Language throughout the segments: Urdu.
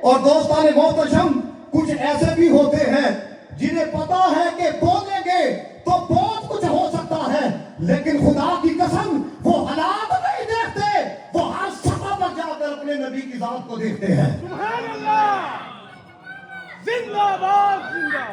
اور دوستان محتشم کچھ ایسے بھی ہوتے ہیں جنہیں پتا ہے کہ بولیں گے تو بہت کچھ ہو سکتا ہے، لیکن خدا کی قسم وہ حالات نہیں دیکھتے، وہ ہر سطح پر جا کر اپنے نبی کی ذات کو دیکھتے ہیں۔ سبحان اللہ، زندہ باد زندہ۔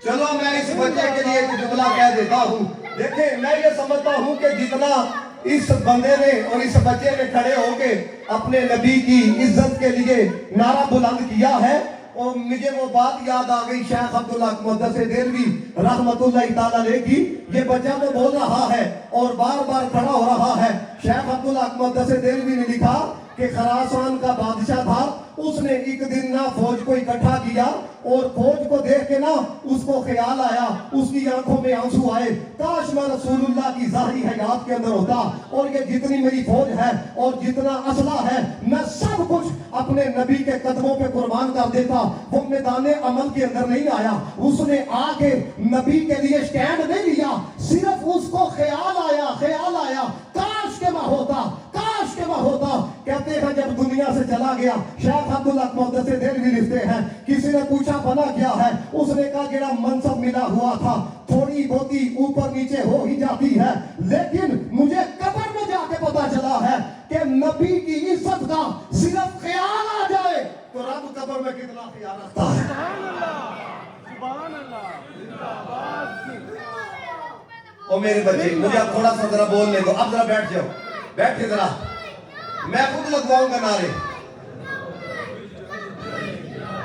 چلو میں اس بچے کے لیے ایک جملہ کہہ دیتا ہوں۔ دیکھیں میں یہ سمجھتا ہوں کہ جتنا اس بندے نے اور اس بچے نے کھڑے ہو کے اپنے نبی کی عزت کے لیے نعرہ بلند کیا ہے، اور مجھے وہ بات یاد آ گئی شیخ عبداللہ مقدس دہلوی رحمت اللہ تعالیٰ علیہ کی۔ یہ بچہ تو بول رہا ہے اور بار بار کھڑا ہو رہا ہے۔ شیخ عبداللہ مقدس دہلوی نے لکھا کہ خراسان کا بادشاہ تھا، اس نے ایک دن نہ فوج کو اکٹھا کیا اور فوج کو دیکھ کے نا اس کو خیال آیا، اس کی آنکھوں میں آنسو آئے، کاش میں رسول اللہ کی ظاہری حیات کے اندر ہوتا، اور یہ جتنی میری فوج ہے اور جتنا اسلحہ ہے میں سب کچھ اپنے نبی کے قدموں پہ قربان کر دیتا۔ وہ میدان عمل کے اندر نہیں آیا، اس نے آ کے نبی کے لیے سٹینڈ نہیں لیا، صرف اس کو خیال آیا کاش کہ میں ہوتا، کاش کہ میں ہوتا۔ کہتے ہیں جب دنیا سے چلا گیا، شیخ عبداللہ مقدس دہلوی لکھتے ہیں کسی نے پوچھا بنا کیا ہے، اس نے کہا جڑا منصب ملا ہوا تھا تھوڑی بہتی اوپر نیچے ہو ہی جاتی ہے، لیکن مجھے قبر میں جا کے پتا چلا ہے کہ نبی کی عزت کا صرف خیال آ جائے تو رب قبر میں کتنا خیال رکھتا ہے۔ سبحان اللہ، سبحان اللہ، زندہ باد۔ او میرے بچے مجھے اب تھوڑا سا ذرا بولنے دو، اب ذرا بیٹھ جاؤ، بیٹھے ذرا، میں خود لگواؤں گا نعرے۔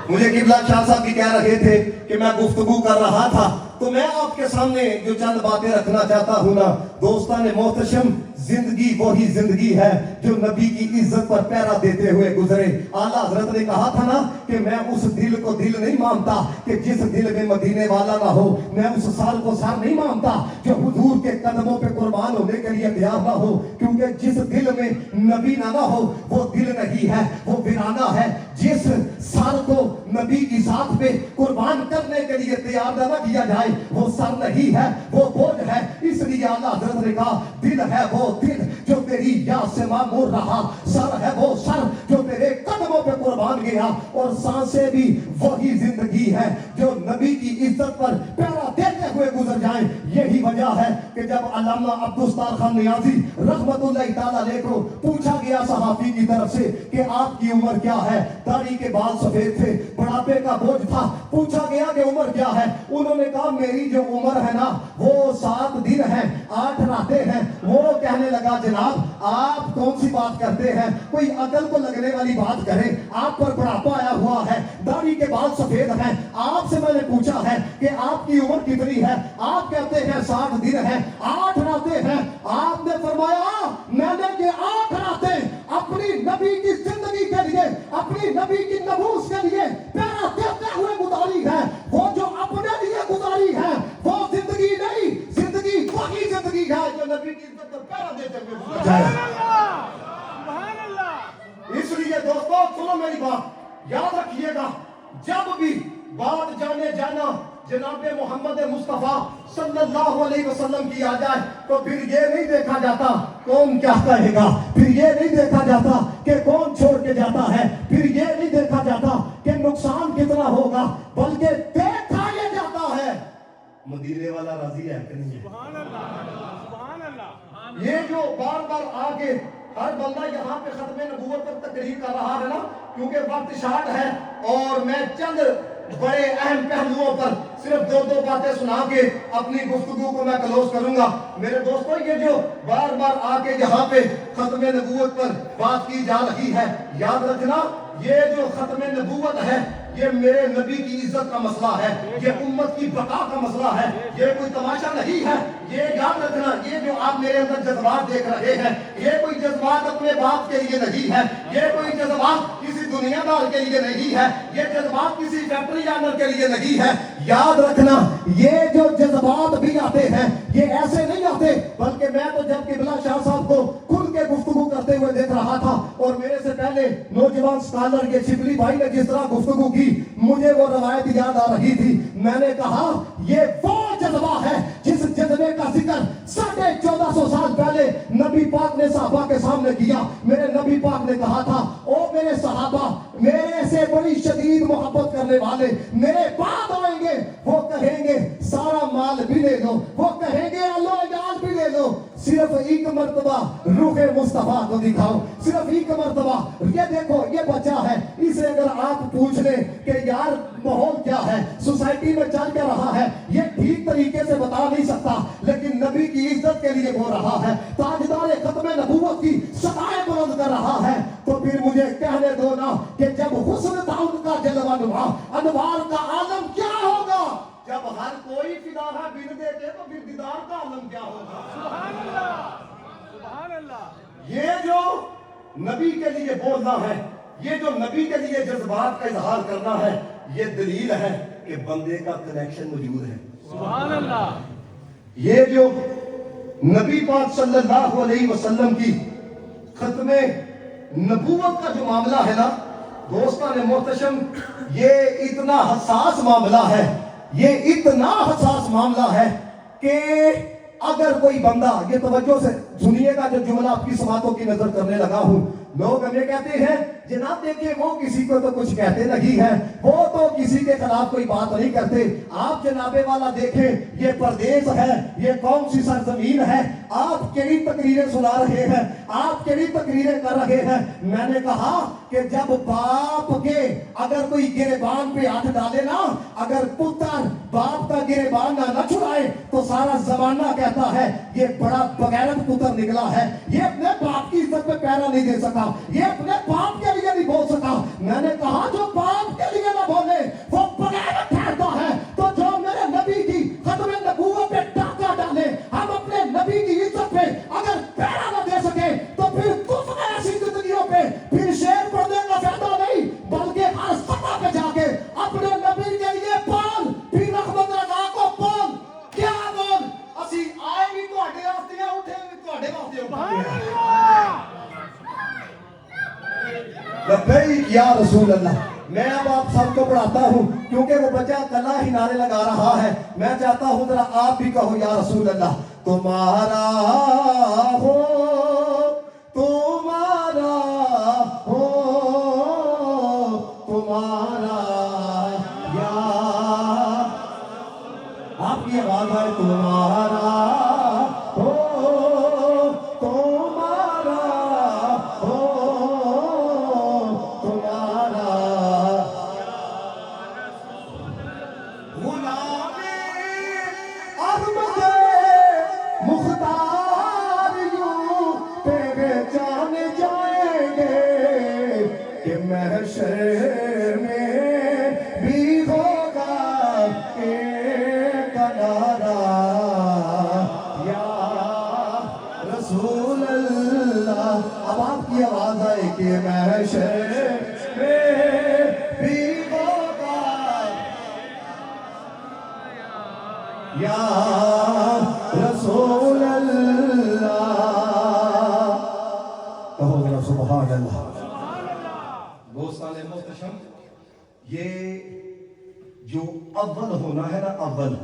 مجھے قبلہ شاہ صاحب بھی کہہ رہے تھے کہ میں گفتگو کر رہا تھا، تو میں آپ کے سامنے جو چند باتیں رکھنا چاہتا ہوں نا، دوستان محتشم، زندگی وہی زندگی ہے جو نبی کی عزت پر پہرا دیتے ہوئے گزرے۔ اعلیٰ حضرت نے کہا تھا نا کہ میں اس دل کو دل نہیں مانتا کہ جس دل میں مدینے والا نہ ہو، میں اس سال کو سال نہیں مانتا جو حضور کے قدموں پہ قربان ہونے کے لیے تیار نہ ہو، کیونکہ جس دل میں نبی نہ ہو وہ دل نہیں ہے، وہ ویرانہ ہے۔ جس سر کو نبی کی ذات پہ قربان کرنے کے لیے تیار نہ کیا جائے وہ سر نہیں ہے، وہ بوجھ ہے۔ اس لیے اعلیٰ حضرت نے کہا دل ہے وہ دل جو تیری یاد سے معمور رہا، سر ہے وہ سر جو تیرے قدموں پہ قربان گیا، اور سانسیں بھی وہی زندگی ہے جو نبی کی عزت پر پہرا دیتے ہوئے گزر جائیں۔ یہی وجہ ہے کہ جب علامہ عبدالستار خان نیازی رحمت اللہ تعالیٰ علیہ کو پوچھا گیا صحافی کی طرف سے کہ آپ کی عمر کیا ہے، داڑھی کے بال سفید تھے، بڑھاپے کا بوجھ تھا، پوچھا گیا کہ عمر کیا ہے، انہوں نے کہا میری جو عمر ہے نا وہ 7 دن ہیں 8 راتیں ہیں۔ وہ کہنے لگا جناب آپ کون سی بات کرتے ہیں، کوئی عقل کو لگنے والی بات کریں، آپ پر بڑھاپا آیا ہوا ہے، داڑھی کے بال سفید ہیں، آپ سے میں نے پوچھا ہے کہ آپ کی عمر کتنی ہے، آپ کہتے ہیں 7 دن ہیں 8 راتیں ہیں۔ آپ نے فرمایا میں نے یہ 8 راتیں اپنی نبی کی زندگی کے لیے، اپنی نبی کی نبوت کے لیے پہرا دیتے ہوئے گزاری ہے۔ وہ جو اپنے لیے گزاری ہے وہ زندگی نہیں، زندگی وہی زندگی ہے جو نبی کی عزت پر پہرا دیتے ہوئے گزاری ہے۔ سبحان اللہ، سبحان اللہ۔ اس لیے دوستو سنو میری بات، یاد رکھیے گا جب بھی بات جانے جانا جناب محمد مصطفیٰ صلی اللہ علیہ وسلم کی آ جائے تو پھر یہ نہیں دیکھا جاتا کون کیا کہے گا، پھر یہ نہیں دیکھا جاتا کہ کون چھوڑ کے جاتا ہے، پھر یہ نہیں دیکھا جاتا کہ نقصان کتنا ہوگا، بلکہ دیکھا یہ جاتا ہے مدینے والا راضی ہے کہ نہیں ہے۔ سبحان اللہ، سبحان اللہ۔ یہ جو بار بار آگے ہر بندہ یہاں پہ ختم نبوت پر تقریر کر رہا ہے نا، کیونکہ وقت شارٹ ہے اور میں چند بڑے اہم پہلوؤں پر صرف 2 باتیں سنا کے اپنی گفتگو کو میں کلوز کروں گا۔ میرے دوستو یہ جو بار بار آگے یہاں پہ ختم نبوت پر بات کی جا رہی ہے، یاد رکھنا یہ جو ختم نبوت ہے یہ میرے نبی کی عزت کا مسئلہ ہے، یہ امت کی بقا کا مسئلہ ہے، یہ کوئی تماشا نہیں ہے۔ یہ یاد رکھنا یہ جو آپ میرے اندر جذبات دیکھ رہے ہیں یہ کوئی جذبات اپنے باپ کے لیے نہیں ہے، یہ کوئی جذبات کسی دنیا دار کے لیے نہیں ہے، یہ جذبات کسی فیکٹری جانر کے لیے نہیں ہے۔ یاد رکھنا یہ جو جذبات بھی آتے ہیں یہ ایسے نہیں آتے، بلکہ میں تو جب قبلہ شاہ صاحب کو کھل کے گفتگو کرتے ہوئے دیکھ رہا تھا اور میرے سے پہلے نوجوان سکالر یہ شبلی بھائی نے جس طرح گفتگو کی مجھے وہ روایت یاد آ رہی تھی۔ میں نے کہا یہ وہ جذبہ ہے جس جذبے کا ذکر 1450 سال پہلے نبی پاک نے صحابہ کے سامنے کیا۔ میرے نبی پاک نے کہا تھا او میرے صحابہ، میرے کرنے والے میرے بعد آئیں گے، وہ کہیں گے سارا مال بھی لے لو، وہ کہیں گے اللہ یاد بھی لے لو، صرف ایک مرتبہ روح مصطفیٰ کو دکھاؤ، صرف ایک مرتبہ یہ دیکھو یہ بچہ ہے، اسے اگر آپ پوچھ لیں کہ یار ماحول کیا ہے، سوسائٹی میں چل کیا رہا ہے، یہ ٹھیک طریقے سے بتا نہیں سکتا، لیکن نبی کی عزت کے لیے بول رہا ہے، تاجدار ختم نبوت کی سدائیں بلند کر رہا ہے، تو پھر مجھے کہنے دو نا کہ جب حسن تھا ان کا جلوہ نما، انوار کا عالم کیا ہوگا؟ جب ہر کوئی فدا ہے بن دے کے، تو پھر دیدار کا عالم کیا ہوگا؟ سبحان اللہ، سبحان اللہ۔ یہ جو نبی کے لیے بولنا ہے، یہ جو نبی کے لیے جذبات کا اظہار کرنا ہے، یہ دلیل ہے کہ بندے کا کنیکشن موجود ہے۔ سبحان اللہ۔ یہ جو نبی پاک صلی اللہ علیہ وسلم کی ختم نبوت کا جو معاملہ ہے نا دوستان محتشم، یہ اتنا حساس معاملہ ہے، یہ اتنا حساس معاملہ ہے کہ اگر کوئی بندہ، یہ توجہ سے سنیے گا جو جملہ آپ کی سماعتوں کی نظر کرنے لگا ہوں، لوگ ہمیں کہتے ہیں جناب دیکھیں وہ کسی کو تو کچھ کہتے نہیں ہیں، وہ تو کسی کے خلاف کوئی بات نہیں کرتے، آپ جناب والا دیکھیں یہ پردیس ہے، یہ کون سی سرزمین ہے، آپ کیڑی تقریریں سنا رہے ہیں، آپ کیڑی تقریریں کر رہے ہیں۔ میں نے کہا کہ جب باپ کے اگر کوئی گریبان پہ ہاتھ ڈالے نا، اگر پتر باپ کا گریبان نہ چھڑائے تو سارا زمانہ کہتا ہے یہ بڑا بغیرت پتر نکلا ہے، یہ اپنے باپ کی عزت پہ پیرا نہیں دے سکا، یہ اپنے باپ کے لیے نہیں بول سکا۔ میں نے کہا جو باپ کے لیے نہ بولے وہ بغیرت ٹھہرتا ہے، تو جو میرے نبی کی ختم نبوت پہ ڈاکہ ڈالے، ہم اپنے نبی کی عزت پہ اگر پیرا نہ دے سکے تو پھر کچھ ایسی زندگیوں پہ پھر شیر پڑھنے کا فائدہ نہیں، بلکہ ہر سطح پہ جا کے اپنے نبی کے لیے بول، پھر رحمت اللہ کو بول، کیا بول؟ اسی آئے بھی تو اٹھے واسطے ہیں، اٹھے بھی تو اٹھے واسطے ہیں۔ لبیک یا رسول اللہ۔ میں اب آپ سب کو پڑھاتا ہوں کیونکہ وہ بچہ کلا ہی نعرے لگا رہا ہے، میں چاہتا ہوں ذرا آپ بھی کہو یا رسول اللہ۔ تمہارا ہو تمہارا ہو تمہارا یا آپ کی آواز ہے تمہارا ہو تمہارا ہو تمہارا غلام احمد مختار یوں تیرے جان جائیں گے کہ محشر میں بھی ہوگا ایک نعرہ یا رسول اللہ۔ اب آپ کی آواز آئے کہ محشر میں بھی ہوگا یا رسول اللہ۔ کہو ذرا سبحان اللہ۔ دوستان محتشم، یہ جو اول ہونا ہے نا اول،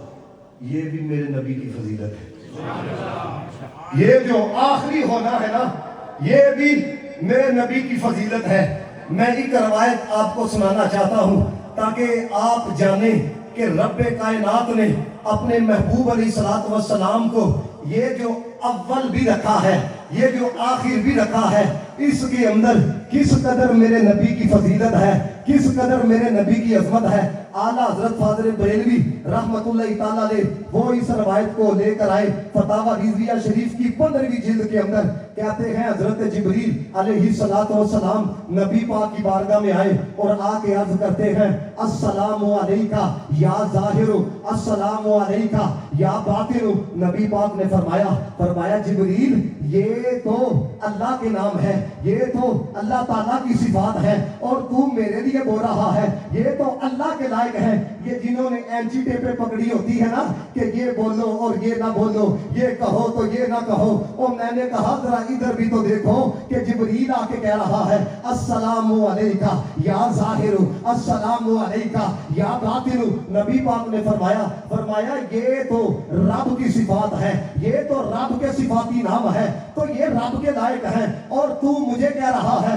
یہ بھی میرے نبی کی فضیلت ہے۔ یہ جو آخری ہونا ہے نا یہ بھی میرے نبی کی فضیلت ہے۔ میں ایک روایت آپ کو سنانا چاہتا ہوں تاکہ آپ جانیں کہ رب کائنات نے اپنے محبوب علیہ السلام کو یہ جو اول بھی رکھا ہے، یہ جو آخر بھی رکھا ہے، اس کے اندر کس قدر میرے نبی کی فضیلت ہے، کس قدر میرے نبی کی عظمت ہے۔ اعلیٰ حضرت فاضل بریلوی رحمت اللہ تعالیٰ علیہ وہ اس روایت کو لے کر آئے فتاوی رضویہ شریف کی 15ویں جلد کے اندر، کہتے ہیں حضرت جبریل علیہ السلام نبی پاک کی بارگاہ میں آئے اور آ کے عرض کرتے ہیں السلام علیکہ یا ظاہر، السلام علیکہ یا باطن۔ نبی پاک نے فرمایا جبریل یہ تو اللہ کے نام ہے، یہ تو اللہ تعالیٰ کی صفات ہے، اور تو میرے لیے بول رہا ہے یہ تو اللہ کے لائق ہے۔ یہ جنہوں نے اینچی ٹیپیں پکڑی ہوتی ہے نا کہ یہ بولو اور یہ نہ بولو، یہ کہو تو یہ نہ کہو، اور میں نے کہا ذرا ادھر بھی تو دیکھو کہ جبریل آ کے کہہ رہا ہے السلام علیکہ یا ظاہر، السلام علیکہ یا باطن۔ نبی پاک نے فرمایا یہ تو رب کی صفات ہے، یہ تو رب کے صفاتی نام ہے، تو یہ رب کے لائق ہے، اور تو مجھے کہہ رہا ہے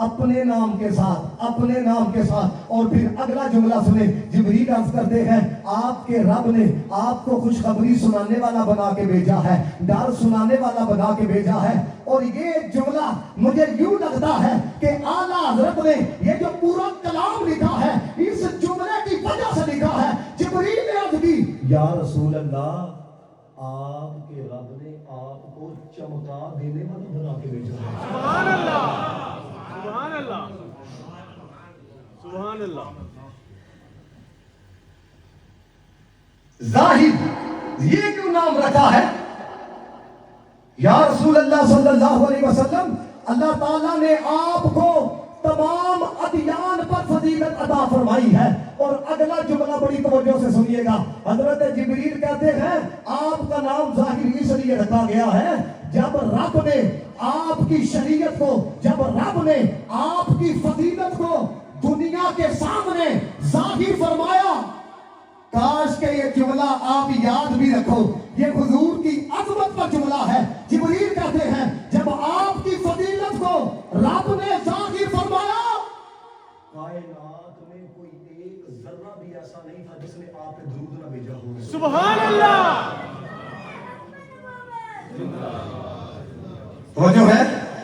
اپنے نام کے ساتھ، اپنے نام کے ساتھ. اور پھر اگلا جملہ سنیں. جبریل عرض کرتے ہیں آپ کے رب نے آپ کو خوشخبری سنانے والا بنا کے بھیجا ہے، ڈر سنانے والا بنا کے بھیجا ہے. اور یہ جملہ مجھے یوں لگتا ہے کہ اعلیٰ حضرت نے یہ جو پورا کلام لکھا ہے اس جملے کی وجہ سے لکھا ہے. جبریل نے عرض کی یا رسول اللہ آپ کے رب نے آپ کو چمکا دینے والا بنا کے بھیجا ہے. سبحان اللہ، سبحان اللہ، سبحان اللہ. زاہد یہ کیوں نام رکھا ہے؟ یا رسول اللہ صلی اللہ علیہ وسلم اللہ تعالیٰ نے آپ کو تمام ادیان پر فضیلت عطا فرمائی ہے. اور اگلا جملہ بڑی توجہ سے سنیے گا. حضرت جبریل کہتے ہیں آپ کا نام ظاہر اس لیے رکھا گیا ہے جب رب نے آپ کی شریعت کو، جب رب نے آپ کی فضیلت کو دنیا کے سامنے ظاہر فرمایا. کاش کہ یہ جملہ آپ یاد بھی رکھو، یہ حضور کی عظمت کا جملہ ہے. جبریل کہتے ہیں جب آپ کی فضیلت کو رب نے ظاہر فرمایا، کائنات میں کوئی ایک ذرہ بھی ایسا نہیں تھا جس نے آپ پہ درود نہ بھیجا ہو. سبحان اللہ. وہ جو ہے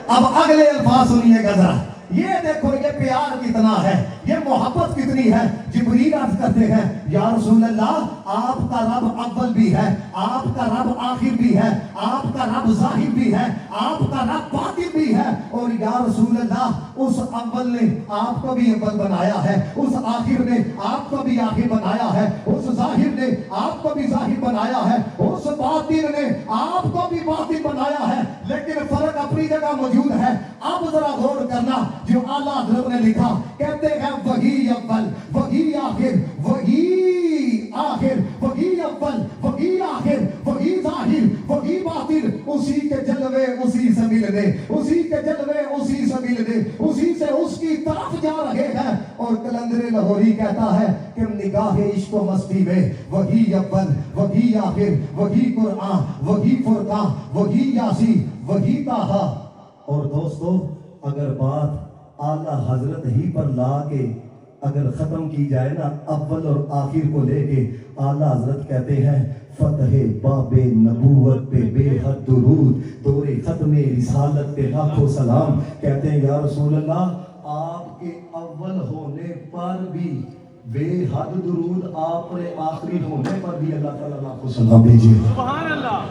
اب اگلے الفاظ سنیے گا ذرا. یہ دیکھو یہ پیار کتنا ہے، یہ محبت کتنی ہے. جبریل عرض کرتے ہیں یا رسول اللہ آپ کا رب اول بھی ہے، آپ کا رب آخر بھی ہے، آپ کا رب ظاہر بھی ہے، آپ کا رب باطن بھی ہے. اور یا رسول اللہ اس اول نے آپ کو بھی اول بنایا ہے، اس آخر نے آپ کو بھی آخر بنایا ہے، اس ظاہر نے آپ کو بھی ظاہر بنایا ہے، اس باطن نے آپ کو بھی باطن بنایا ہے. لیکن فرق اپنی جگہ موجود ہے. اب ذرا غور کرنا جو اعلیٰ حضرت نے لکھا. کہتے ہیں وہی اول، وہی آخر، وہی آخر، وہی اول، وہی آخر، وہی ظاہر، وہی باطن. اسی کے جلوے اسی سے ملنے، اسی کے جلوے اسی سے ملنے، اسی سے اس کی طرف جا رہے ہیں. اور کلندر لاہوری کہتا ہے کہ نگاہ عشق و مستی میں وہی اول، وہی آخر، وہی قرآن، وہی فرقان، وہی یاسین، وہی طٰہٰ. اور دوستو اگر بات اعلیٰ حضرت ہی پر لا کے اگر ختم کی جائے نا اول اور آخر کو لے کے، اعلیٰ حضرت کہتے ہیں فتح باب نبوت پہ بے حد درود، دور ختم رسالت پہ لاکھوں سلام. کہتے ہیں یا رسول اللہ آپ کے اول ہونے پر بھی بے حد درود، آپ نے آخری ہونے پر بھی اللہ تعالیٰ لاکھوں سلام بھیجیے. سبحان اللہ.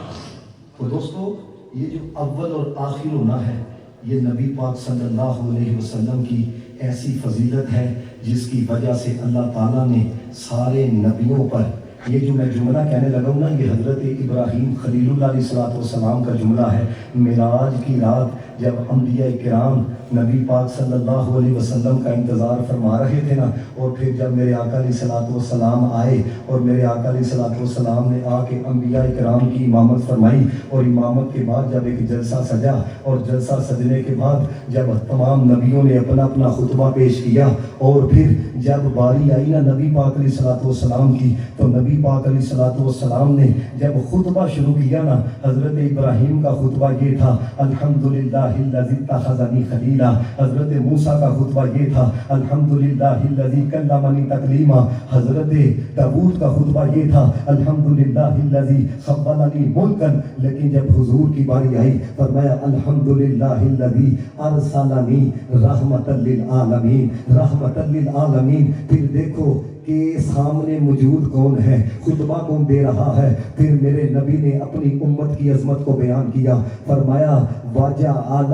تو دوستو یہ جو اول اور آخر ہونا ہے یہ نبی پاک صلی اللہ علیہ وسلم کی ایسی فضیلت ہے جس کی وجہ سے اللہ تعالیٰ نے سارے نبیوں پر، یہ جو میں جملہ کہنے لگا ہوں نا یہ حضرت ابراہیم خلیل اللہ علیہ السلام کا جملہ ہے. معراج کی رات جب انبیاء کرام نبی پاک صلی اللہ علیہ وسلم کا انتظار فرما رہے تھے نا، اور پھر جب میرے آقا علیہ السلام آئے اور میرے آقا علیہ السلام نے آ کے انبیاء کرام کی امامت فرمائی، اور امامت کے بعد جب ایک جلسہ سجا، اور جلسہ سجنے کے بعد جب تمام نبیوں نے اپنا اپنا خطبہ پیش کیا، اور پھر جب باری آئی نا نبی پاک علیہ السلام کی، تو نبی پاک علیہ السلام نے جب خطبہ شروع کیا نا، حضرت ابراہیم کا خطبہ یہ تھا الحمدللہ الذی اتخذنی خلیلا. حضرت موسیٰ کا خطبہ یہ تھا الحمدللہ الذی کلمنی تکلیما. حضرت داؤد کا خطبہ یہ تھا الحمدللہ الذی خولنی ملکا. لیکن جب حضور کی باری آئی فرمایا الحمدللہ الذی ارسلنی رحمتا للعالمین، رحمتا للعالمین. پھر دیکھو کہ سامنے موجود کون ہے، خطبہ کون دے رہا ہے. پھر میرے نبی نے اپنی امت کی عظمت کو بیان کیا. فرمایا وَجَعَلَ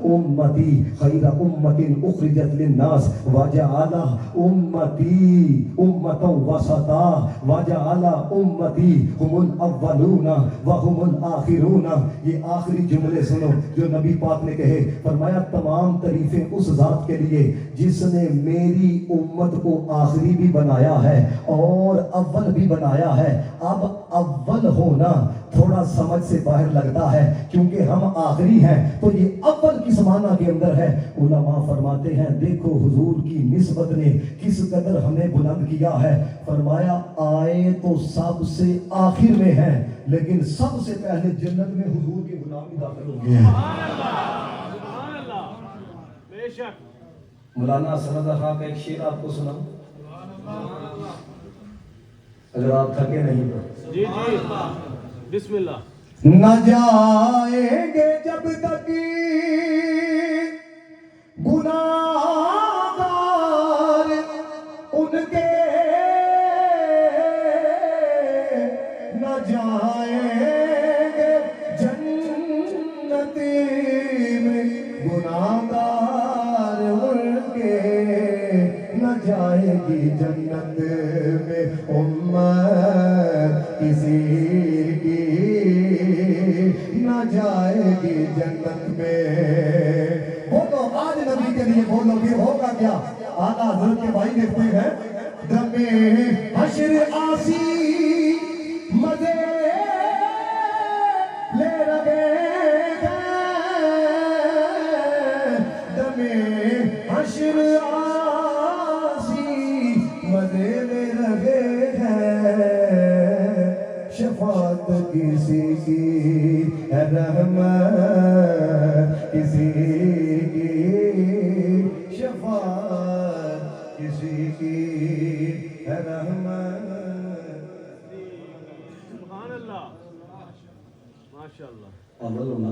أُمَّتِي خَيْرَ أُمَّةٍ أُخْرِجَتْ لِلنَّاسِ وَجَعَلَ أُمَّتِي أُمَّةً وَسَطًا وَجَعَلَ أُمَّتِي هُمُ الْأَوَّلُونَ وَهُمُ الْآخِرُونَ. یہ آخری جملے سنو جو نبی پاک نے کہے. فرمایا تمام تعریفیں اس ذات کے لیے جس نے میری امت کو آخری بھی بنایا ہے اور اول بھی بنایا ہے. اب اول ہونا تھوڑا سمجھ سے باہر لگتا ہے کیونکہ ہم آخری ہیں، تو یہ اول کس معنی کے اندر ہے؟ علماء فرماتے ہیں دیکھو حضور کی نسبت نے کس قدر ہمیں بلند کیا ہے. فرمایا آئے تو سب سے آخر میں ہیں لیکن سب سے پہلے جنت میں حضور کی غلامی داخل ہو گئے ہیں. سبحان اللہ، سبحان اللہ. بے شک مولانا سند خان کا ایک شعر آپ کو سناؤں اگر آپ تھکے نہیں تو جی جی بسم اللہ نہ جائیں گے جب تک گناہگار ان کے نہ جائیں گے جنت میں گناہگار ان کے نہ جائے گی جنت میں امت کسی کی نہ جائے گی جنت میں بولو آج نبی کے لیے بولو پھر ہوگا کیا آقا حضرت کے بھائی لکھتے ہیں دم حشر آسی مزے لے رہے ہیں دم حشر آسی مزے لے رہے ہیں شفاعت کسی کی ہے رحمت کسی کی شفاعت کسی کی ہے رحمت سبحان اللہ ماشاء اللہ عمل ہونا